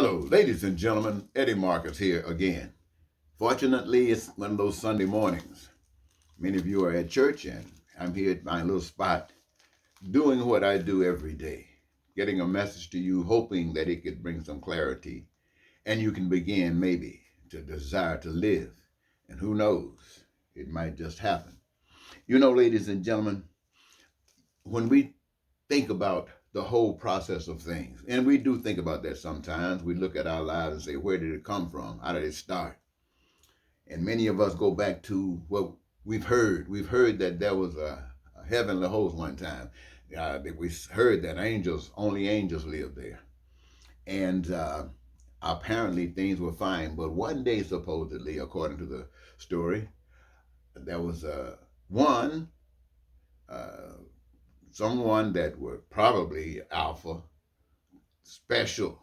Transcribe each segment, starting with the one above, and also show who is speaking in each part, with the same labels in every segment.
Speaker 1: Hello, ladies and gentlemen. Eddie Marcus here again. Fortunately, it's one of those Sunday mornings. Many of you are at church, and I'm here at my little spot doing what I do every day, getting a message to you, hoping that it could bring some clarity, and you can begin maybe to desire to live. And who knows, it might just happen. You know, ladies and gentlemen, when we think about the whole process of things, and we do think about that sometimes, we look at our lives and say, where did it come from? How did it start? And many of us go back to what we've heard. We've heard that there was a heavenly host one time. We heard that only angels lived there. And apparently things were fine. But one day, supposedly, according to the story, there was one, uh, someone that were probably alpha, special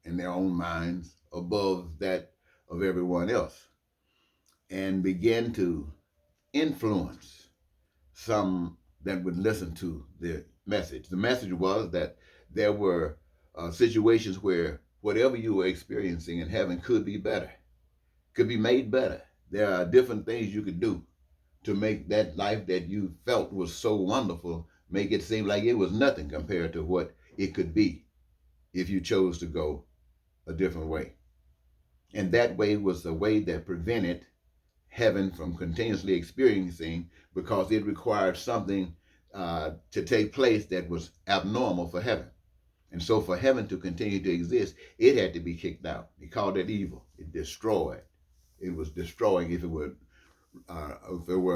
Speaker 1: in their own minds, above that of everyone else, and began to influence some that would listen to the message. The message was that there were situations where whatever you were experiencing in heaven could be better, could be made better. There are different things you could do to make that life that you felt was so wonderful, make it seem like it was nothing compared to what it could be if you chose to go a different way. And that way was a way that prevented heaven from continuously experiencing, because it required something to take place that was abnormal for heaven. And so for heaven to continue to exist, it had to be kicked out. He called it evil. It destroyed. It was destroying, if it were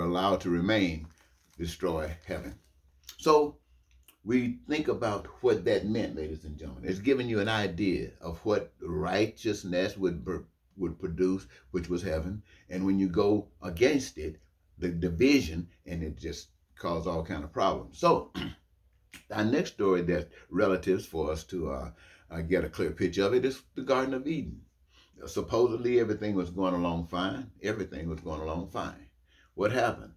Speaker 1: allowed to remain, destroy heaven. So we think about what that meant, ladies and gentlemen. It's giving you an idea of what righteousness would produce, which was heaven. And when you go against it, the division, and it just caused all kind of problems. So our next story that's relatives for us to get a clear picture of it is the Garden of Eden. Supposedly everything was going along fine. Everything was going along fine. What happened?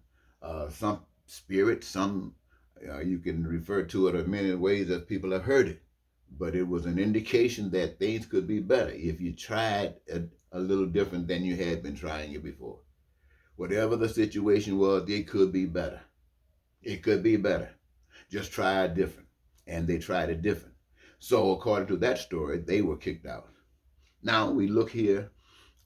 Speaker 1: Some spirit, you can refer to it in many ways as people have heard it, but it was an indication that things could be better if you tried a little different than you had been trying it before. Whatever the situation was, it could be better. It could be better. Just try it different. And they tried it different. So according to that story, they were kicked out. Now we look here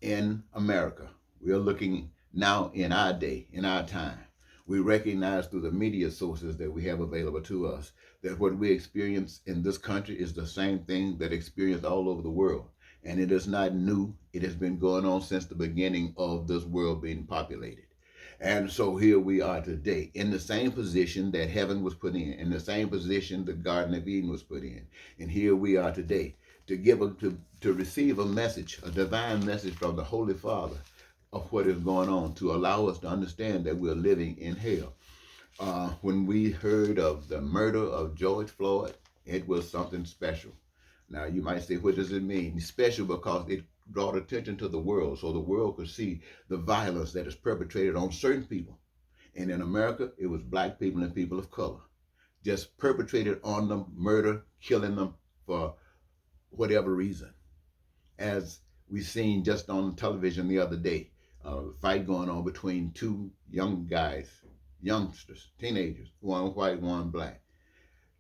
Speaker 1: in America. We are looking now in our day, in our time. We recognize through the media sources that we have available to us that what we experience in this country is the same thing that experienced all over the world. And it is not new. It has been going on since the beginning of this world being populated. And so here we are today in the same position that heaven was put in the same position the Garden of Eden was put in. And here we are today to receive a message, a divine message from the Holy Father of what is going on, to allow us to understand that we're living in hell. When we heard of the murder of George Floyd, it was something special. Now you might say, what does it mean? It's special because it brought attention to the world, so the world could see the violence that is perpetrated on certain people. And in America, it was black people and people of color, just perpetrated on them, murder, killing them for whatever reason. As we seen just on television the other day, a fight going on between two young guys, youngsters, teenagers, one white, one black.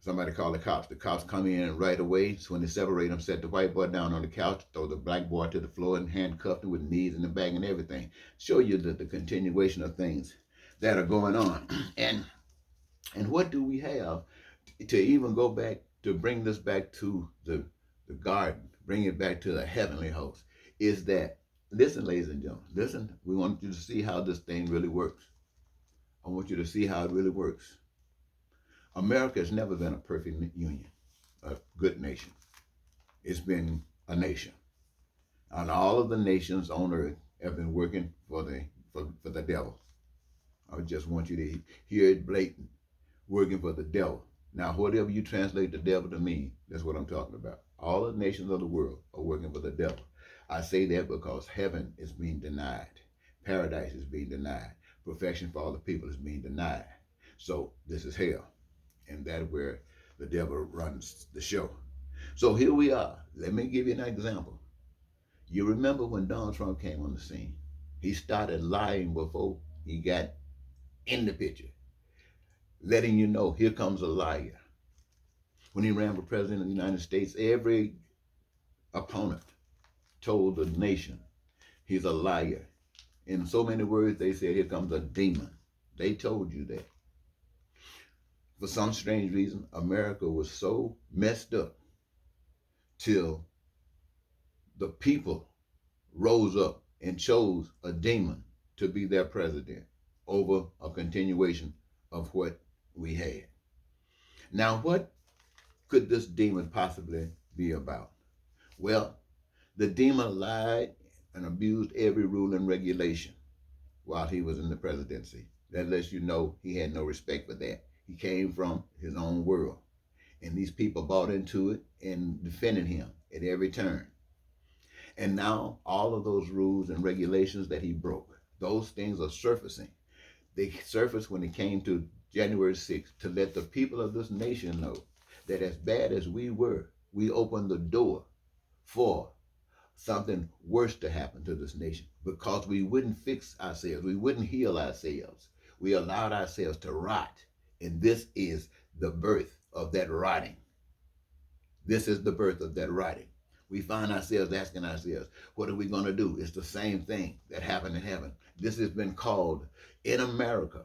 Speaker 1: Somebody called the cops. The cops come in right away. So when they separate them, set the white boy down on the couch, throw the black boy to the floor, and handcuffed him with knees in the back and everything. Show you the continuation of things that are going on. And what do we have to even go back, to bring this back to the garden, bring it back to the heavenly host, is that, listen, ladies and gentlemen, listen, we want you to see how this thing really works. I want you to see how it really works. America has never been a perfect union, a good nation. It's been a nation. And all of the nations on earth have been working for the devil. I just want you to hear it blatant, working for the devil. Now, whatever you translate the devil to mean, that's what I'm talking about. All the nations of the world are working for the devil. I say that because heaven is being denied. Paradise is being denied. Perfection for all the people is being denied. So this is hell. And that's where the devil runs the show. So here we are. Let me give you an example. You remember when Donald Trump came on the scene? He started lying before he got in the picture, letting you know, here comes a liar. When he ran for president of the United States, every opponent told the nation he's a liar. In so many words, they said, here comes a demon. They told you that. For some strange reason, America was so messed up till the people rose up and chose a demon to be their president over a continuation of what we had. Now, what could this demon possibly be about? Well, the demon lied and abused every rule and regulation while he was in the presidency. That lets you know he had no respect for that. He came from his own world. And these people bought into it and defended him at every turn. And now all of those rules and regulations that he broke, those things are surfacing. They surfaced when it came to January 6th to let the people of this nation know that as bad as we were, we opened the door for something worse to happen to this nation because we wouldn't fix ourselves. We wouldn't heal ourselves. We allowed ourselves to rot. And this is the birth of that rotting. This is the birth of that rotting. We find ourselves asking ourselves, what are we going to do? It's the same thing that happened in heaven. This has been called, in America,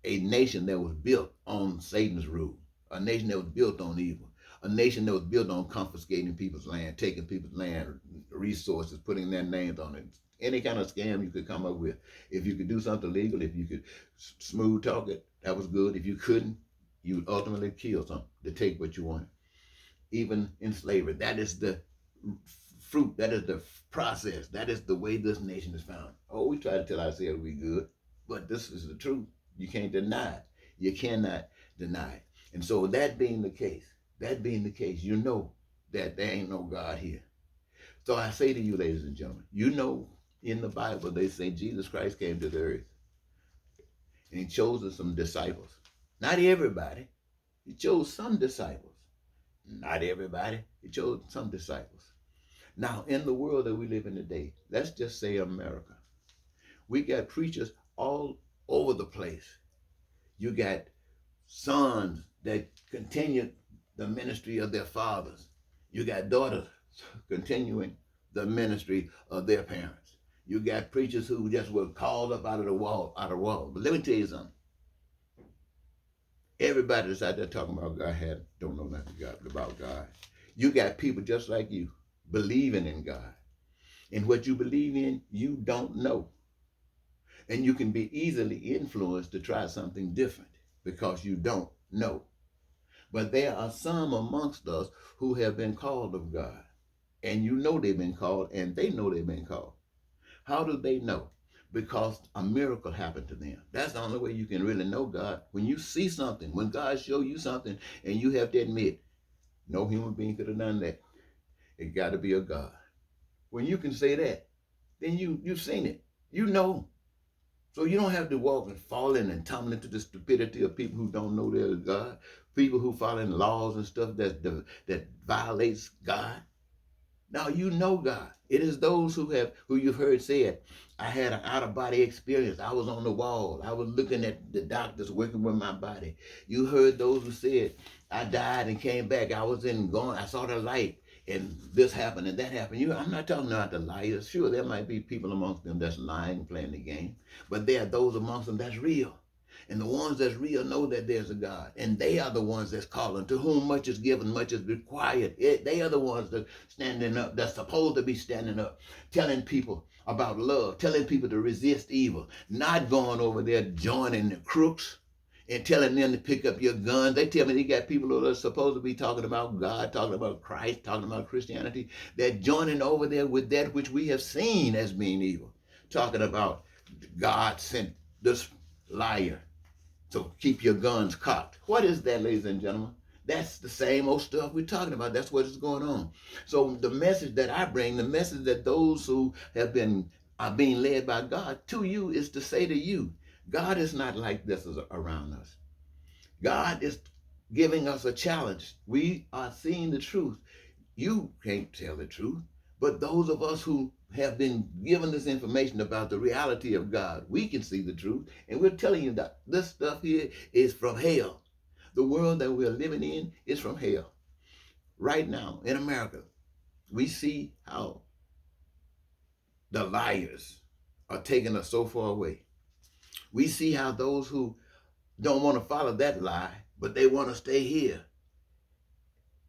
Speaker 1: a nation that was built on Satan's rule, a nation that was built on evil, a nation that was built on confiscating people's land, taking people's land, resources, putting their names on it. Any kind of scam you could come up with. If you could do something legal, if you could smooth talk it, that was good. If you couldn't, you would ultimately kill something to take what you wanted. Even in slavery, that is the fruit, that is the process, that is the way this nation is found. Oh, we try to tell ourselves we good, but this is the truth. You can't deny it. You cannot deny it. And so that being the case, you know that there ain't no God here. So I say to you, ladies and gentlemen, you know in the Bible they say Jesus Christ came to the earth and he chose some disciples. Not everybody. He chose some disciples. Not everybody. He chose some disciples. Now, in the world that we live in today, let's just say America, we got preachers all over the place. You got sons that continue the ministry of their fathers. You got daughters continuing the ministry of their parents. You got preachers who just were called up out of the wall. But let me tell you something. Everybody that's out there talking about God don't know nothing about God. You got people just like you believing in God. And what you believe in, you don't know. And you can be easily influenced to try something different because you don't know. But there are some amongst us who have been called of God. And you know they've been called, and they know they've been called. How do they know? Because a miracle happened to them. That's the only way you can really know God. When you see something, when God shows you something, and you have to admit, no human being could have done that. It got to be a God. When you can say that, then you've seen it. You know. So you don't have to walk and falling and tumbling into the stupidity of people who don't know there's God, people who follow laws and stuff that violates God. Now you know God. It is those who you've heard said, I had an out-of-body experience. I was on the wall. I was looking at the doctors working with my body. You heard those who said, I died and came back. I saw the light. And this happened and that happened. I'm not talking about the liars. Sure, there might be people amongst them that's lying, playing the game. But there are those amongst them that's real. And the ones that's real know that there's a God. And they are the ones that's calling. To whom much is given, much is required. They are the ones that standing up, that's supposed to be standing up, telling people about love, telling people to resist evil, not going over there joining the crooks and telling them to pick up your guns. They tell me they got people who are supposed to be talking about God, talking about Christ, talking about Christianity. They're joining over there with that which we have seen as being evil. Talking about God sent this liar. So keep your guns cocked. What is that, ladies and gentlemen? That's the same old stuff we're talking about. That's what is going on. So the message that I bring, the message that those who are being led by God to you is to say to you, God is not like this around us. God is giving us a challenge. We are seeing the truth. you can't tell the truth, but those of us who have been given this information about the reality of God, we can see the truth. And we're telling you that this stuff here is from hell. The world that we're living in is from hell. Right now in America, we see how the liars are taking us so far away. We see how those who don't want to follow that lie, but they want to stay here.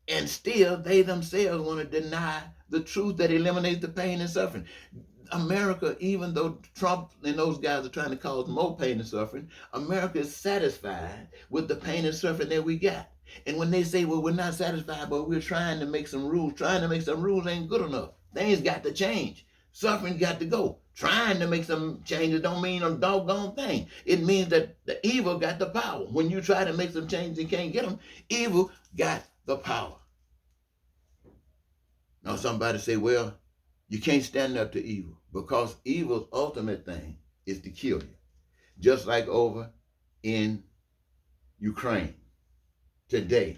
Speaker 1: And still, they themselves want to deny the truth that eliminates the pain and suffering. America, even though Trump and those guys are trying to cause more pain and suffering, America is satisfied with the pain and suffering that we got. And when they say, well, we're not satisfied, but we're trying to make some rules ain't good enough. Things got to change. Suffering got to go. Trying to make some changes don't mean a doggone thing. It means that the evil got the power. When you try to make some changes and can't get them, evil got the power. Now somebody say, well, you can't stand up to evil because evil's ultimate thing is to kill you. Just like over in Ukraine today,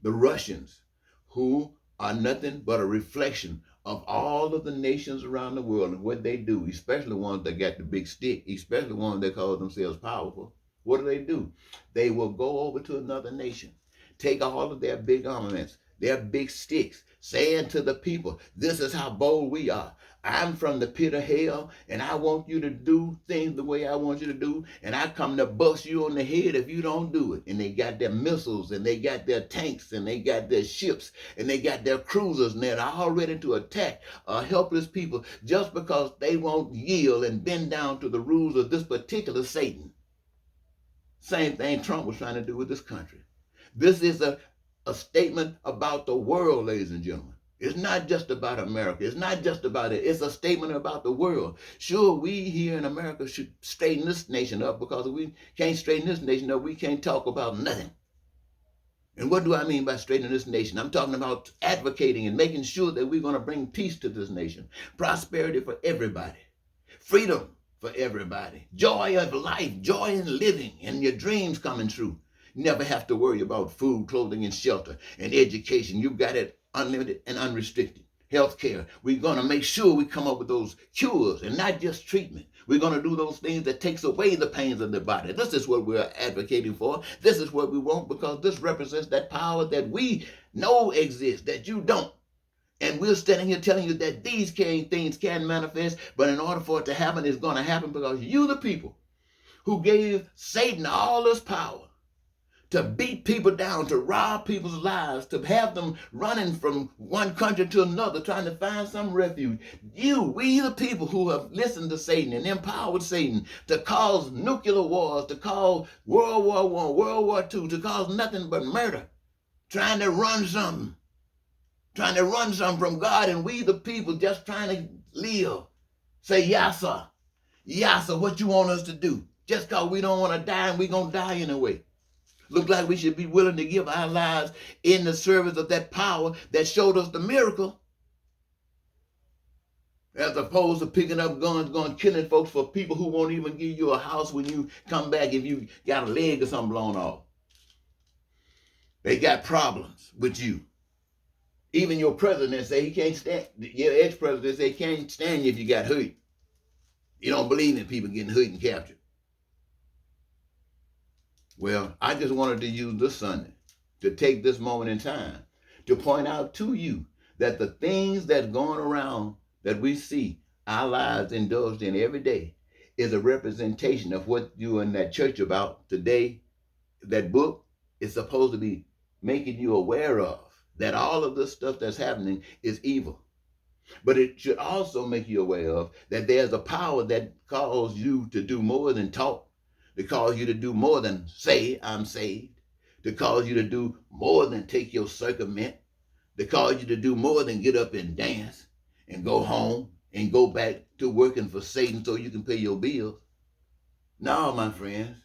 Speaker 1: the Russians, who are nothing but a reflection of all of the nations around the world and what they do, especially ones that got the big stick, especially ones that call themselves powerful. What do? They will go over to another nation, take all of their big armaments, their big sticks, saying to the people, this is how bold we are. I'm from the pit of hell, and I want you to do things the way I want you to do, and I come to bust you on the head if you don't do it. And they got their missiles, and they got their tanks, and they got their ships, and they got their cruisers, and they're all ready to attack helpless people just because they won't yield and bend down to the rules of this particular Satan. Same thing Trump was trying to do with this country. This is a statement about the world, ladies and gentlemen. It's not just about America. It's not just about it. It's a statement about the world. Sure, we here in America should straighten this nation up, because if we can't straighten this nation up, we can't talk about nothing. And what do I mean by straightening this nation? I'm talking about advocating and making sure that we're going to bring peace to this nation, prosperity for everybody, freedom for everybody, joy of life, joy in living, and your dreams coming true. You never have to worry about food, clothing, and shelter, and education. You got it unlimited and unrestricted. Healthcare. We're going to make sure we come up with those cures and not just treatment. We're going to do those things that takes away the pains of the body. This is what we're advocating for. This is what we want, because this represents that power that we know exists, that you don't. And we're standing here telling you that these things can manifest, but in order for it to happen, it's going to happen because you, the people, who gave Satan all this power to beat people down, to rob people's lives, to have them running from one country to another, trying to find some refuge. We the people who have listened to Satan and empowered Satan to cause nuclear wars, to cause World War I, World War II, to cause nothing but murder, trying to run something from God, and we the people just trying to live. Say, Yassa, what you want us to do? Just because we don't want to die, and we're going to die anyway. Look like we should be willing to give our lives in the service of that power that showed us the miracle, as opposed to picking up guns, going killing folks for people who won't even give you a house when you come back if you got a leg or something blown off. They got problems with you. Even your president say he can't stand, your ex-president say he can't stand you if you got hurt. You don't believe in people getting hurt and captured. Well, I just wanted to use this Sunday to take this moment in time to point out to you that the things that's going around that we see our lives indulged in every day is a representation of what you in that church about today. That book is supposed to be making you aware of that all of this stuff that's happening is evil. But it should also make you aware of that there's a power that calls you to do more than talk, to cause you to do more than say, I'm saved, to cause you to do more than take your sacrament, to cause you to do more than get up and dance and go home and go back to working for Satan so you can pay your bills. No, my friends.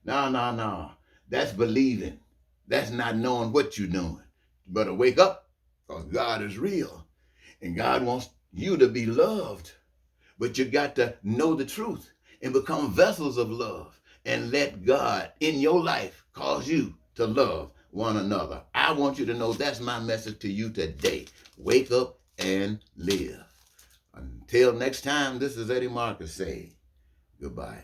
Speaker 1: No. That's believing. That's not knowing what you're doing. You better wake up, because God is real. And God wants you to be loved. But you got to know the truth and become vessels of love, and let God in your life cause you to love one another. I want you to know that's my message to you today. Wake up and live. Until next time, this is Eddie Marcus saying goodbye.